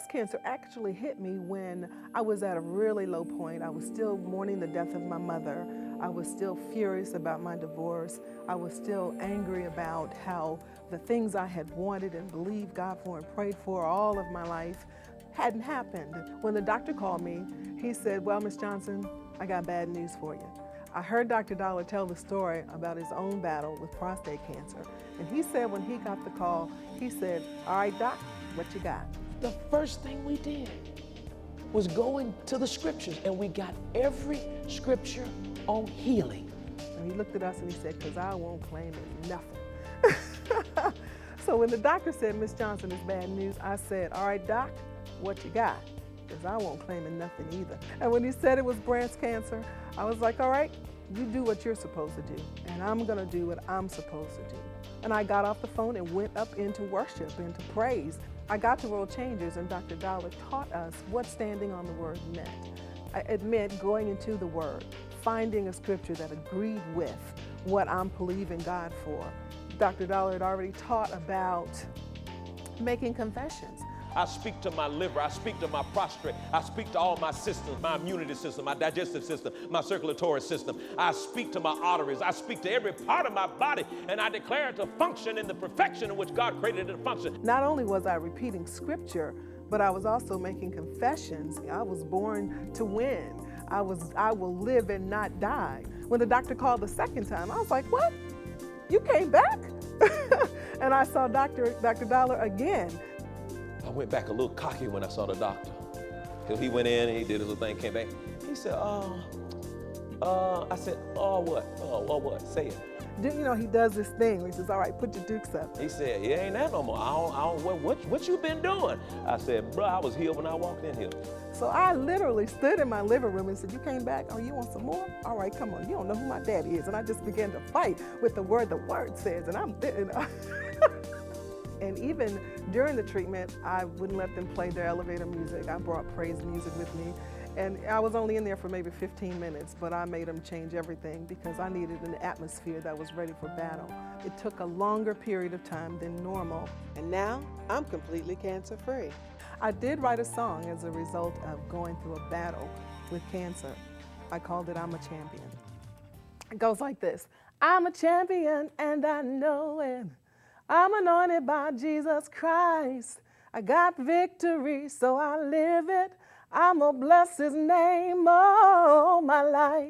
breast cancer actually hit me when I was at a really low point. I was still mourning the death of my mother. I was still furious about my divorce. I was still angry about how the things I had wanted and believed God for and prayed for all of my life hadn't happened. When the doctor called me, he said, well, Miss Johnson, I got bad news for you. I heard Dr. Dollar tell the story about his own battle with prostate cancer. And he said when he got the call, he said, all right, doc, what you got? The first thing we did was go into the scriptures, and we got every scripture on healing. And he looked at us and he said, because I won't claim it nothing. So when the doctor said, Miss Johnson, it's bad news, I said, all right, doc, what you got? Because I won't claim it nothing either. And when he said it was breast cancer, I was like, all right, you do what you're supposed to do, and I'm gonna do what I'm supposed to do. And I got off the phone and went up into worship, into praise. I got to World Changers, and Dr. Dollar taught us what standing on the Word meant. It meant going into the Word, finding a scripture that agreed with what I'm believing God for. Dr. Dollar had already taught about making confessions. I speak to my liver, I speak to my prostate, I speak to all my systems, my immunity system, my digestive system, my circulatory system. I speak to my arteries, I speak to every part of my body, and I declare it to function in the perfection in which God created it to function. Not only was I repeating scripture, but I was also making confessions. I was born to win. I will live and not die. When the doctor called the second time, I was like, what? You came back? And I saw Dr. Dollar again. I went back a little cocky when I saw the doctor. Because he went in and he did his little thing, came back. He said, I said, what? Say it. You know, he does this thing where he says, all right, put your dukes up. He said, it ain't that no more. What you been doing? I said, bro, I was healed when I walked in here. So I literally stood in my living room and said, you came back? Oh, you want some more? All right, come on. You don't know who my daddy is. And I just began to fight with the word says. And And even during the treatment, I wouldn't let them play their elevator music. I brought praise music with me. And I was only in there for maybe 15 minutes, but I made them change everything because I needed an atmosphere that was ready for battle. It took a longer period of time than normal. And now, I'm completely cancer-free. I did write a song as a result of going through a battle with cancer. I called it I'm a Champion. It goes like this. I'm a champion and I know it. I'm anointed by Jesus Christ. I got victory, so I live it. I'm gonna bless his name all my life.